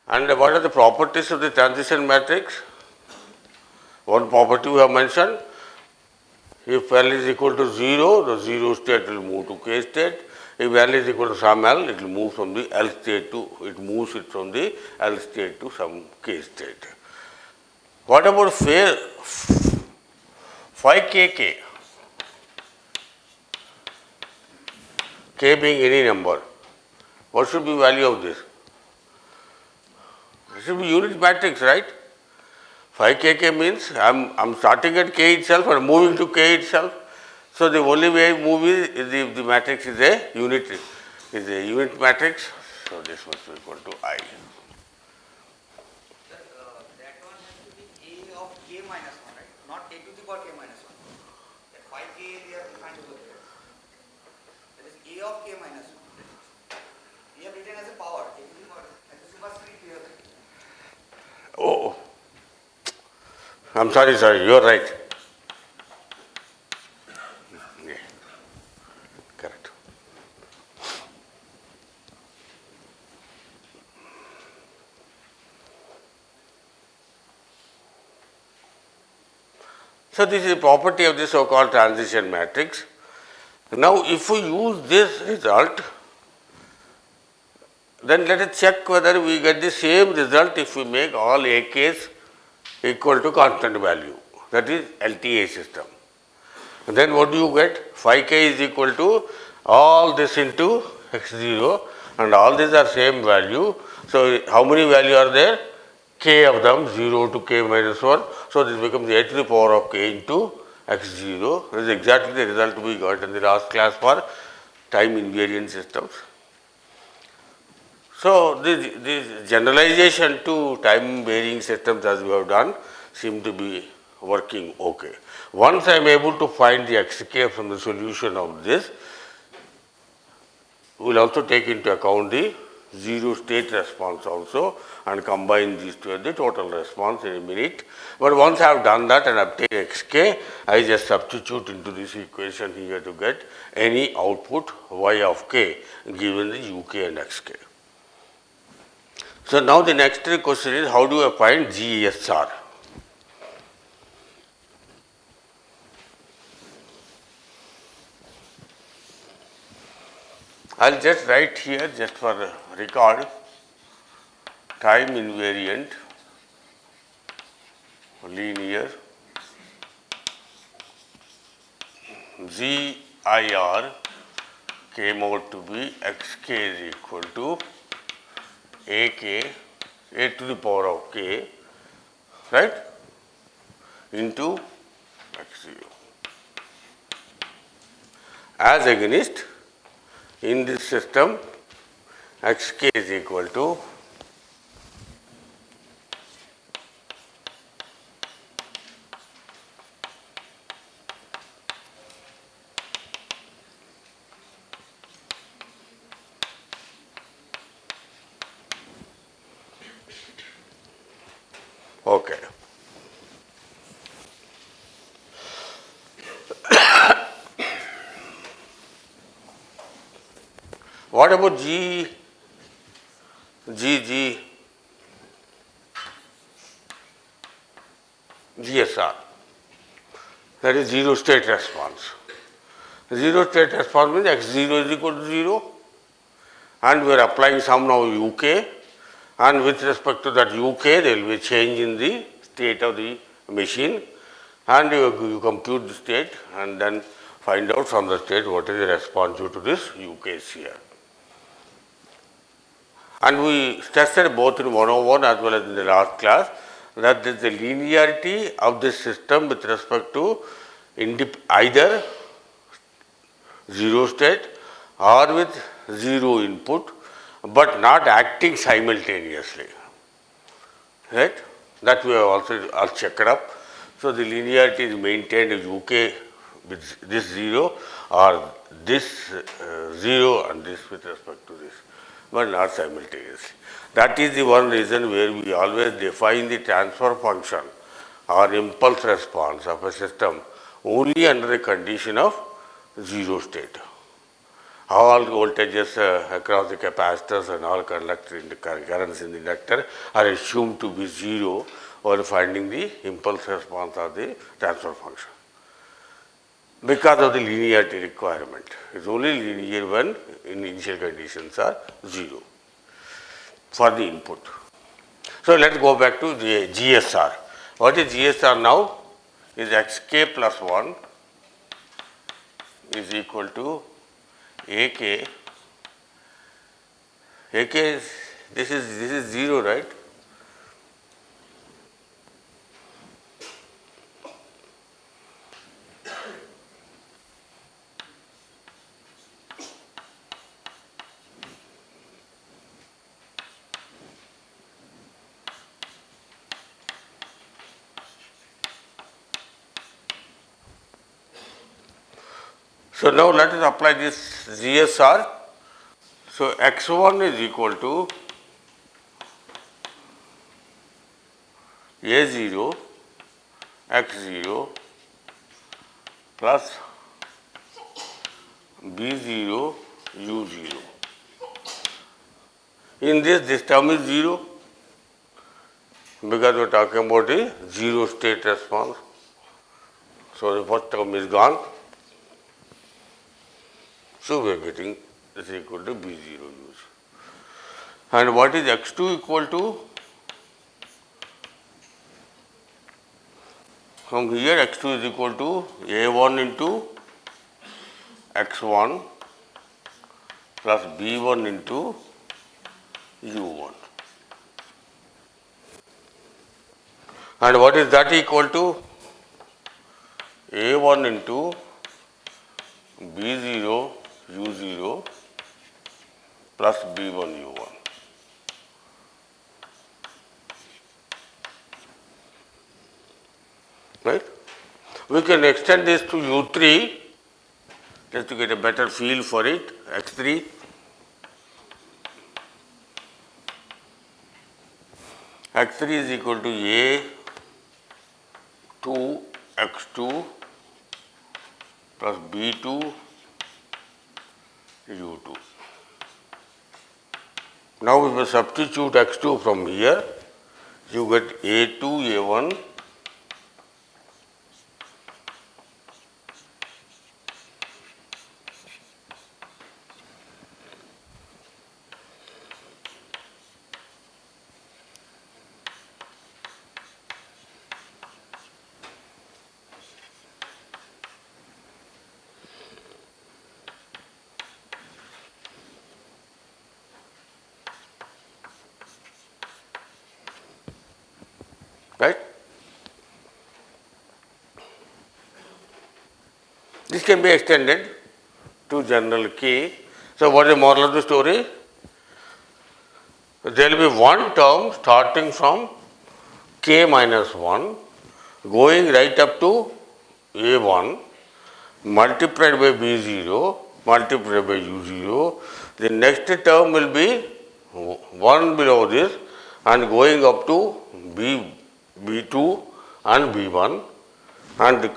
And what are the properties of the transition matrix? One property we have mentioned, if L is equal to 0, the 0 state will move to K state. If L is equal to some L, it will move from the L state to, it moves it from the L state to some K state. What about phi kk? K being any number. What should be value of this? It should be unit matrix, right? Phi kk means I'm starting at K itself and moving to K itself. So the only way I move is the matrix is a unit matrix. So this must be equal to I. That one has to be A of K minus 1, right? Not A to the power K minus 1. That phi k they are defined over there. That is A of K minus 1. We have written as a power, A to the power, as a superscript here. Oh, I'm sorry, you are right. Yeah. Correct. So this is a property of the so-called transition matrix. Now if we use this result, then let us check whether we get the same result if we make all AKs equal to constant value, that is LTA system. And then what do you get? Phi k is equal to all this into x0 and all these are same value. So how many value are there? K of them 0 to k minus 1. So this becomes a to the power of k into x0. This is exactly the result we got in the last class for time invariant systems. So this generalization to time varying systems as we have done seem to be working okay. Once I am able to find the xk from the solution of this, we will also take into account the zero state response also and combine these two at the total response in a minute. But once I have done that and obtained xk, I just substitute into this equation here to get any output y of k given the uk and xk. So now the next question is, how do I find GSR? I'll just write here just for record, time invariant linear GIR came out to be xk is equal to AK, a to the power of k, right, into x0. As against, in this system, xk is equal to okay. What about GSR? That is zero state response. Zero state response means x0 is equal to 0 and we are applying some now UK, and with respect to that UK there will be a change in the state of the machine and you compute the state and then find out from the state what is the response due to this UKs here. And we tested both in 101 as well as in the last class that there is a linearity of this system with respect to either zero state or with zero input, but not acting simultaneously, right? That we have also checked up. So the linearity is maintained if UK with this 0 or this 0 and this with respect to this, but not simultaneously. That is the one reason where we always define the transfer function or impulse response of a system only under the condition of zero state. all voltages across the capacitors and all conductor in the currents in the inductor are assumed to be zero while finding the impulse response of the transfer function. Because of the linearity requirement. It's only linear when initial conditions are zero for the input. So let's go back to the GSR. What is GSR now? Is xk plus 1 is equal to AK. AK is, this is 0, right? So now let us apply this GSR. So x1 is equal to A0 x0 plus B0 U0. In this term is 0 because we are talking about a zero state response. So the first term is gone. So we are getting this equal to B0 U0. And what is x2 equal to? From here x2 is equal to A1 into x1 plus B1 into U1. And what is that equal to? A1 into B0 U0 plus B1 U1. Right? We can extend this to U3 just to get a better feel for it. X3. X3 is equal to A2 x2 plus B2 U2. Now if we substitute x2 from here, you get A2 A1 right? This can be extended to general K. So what is the moral of the story? There will be one term starting from K minus 1 going right up to A1 multiplied by B0 multiplied by U0. The next term will be 1 below this and going up to B2 and B1 and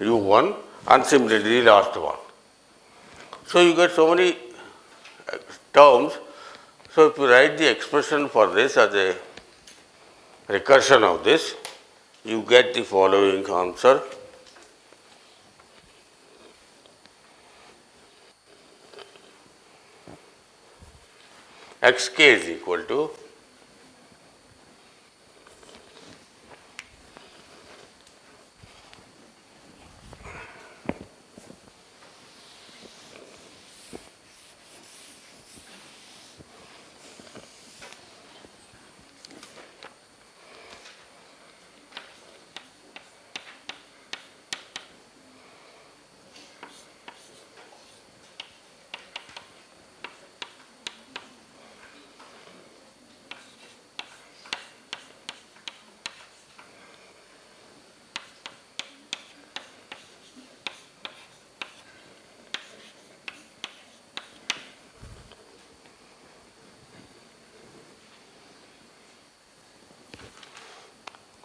U1 and similarly the last one. So you get so many terms. So if you write the expression for this as a recursion of this, you get the following answer. Xk is equal to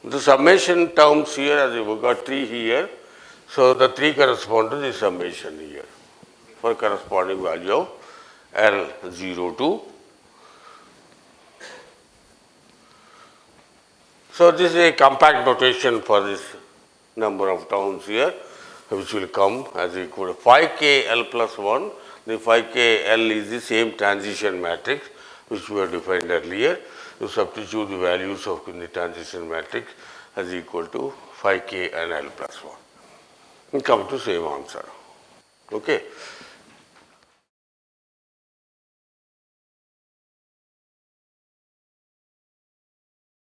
the summation terms here, as we got 3 here, so the 3 correspond to the summation here for corresponding value of L02. So this is a compact notation for this number of towns here, which will come as equal to 5k L plus 1. The 5k L is the same transition matrix which we have defined earlier. You substitute the values of in the transition matrix as equal to 5k and L plus 1. And come to same answer. Okay.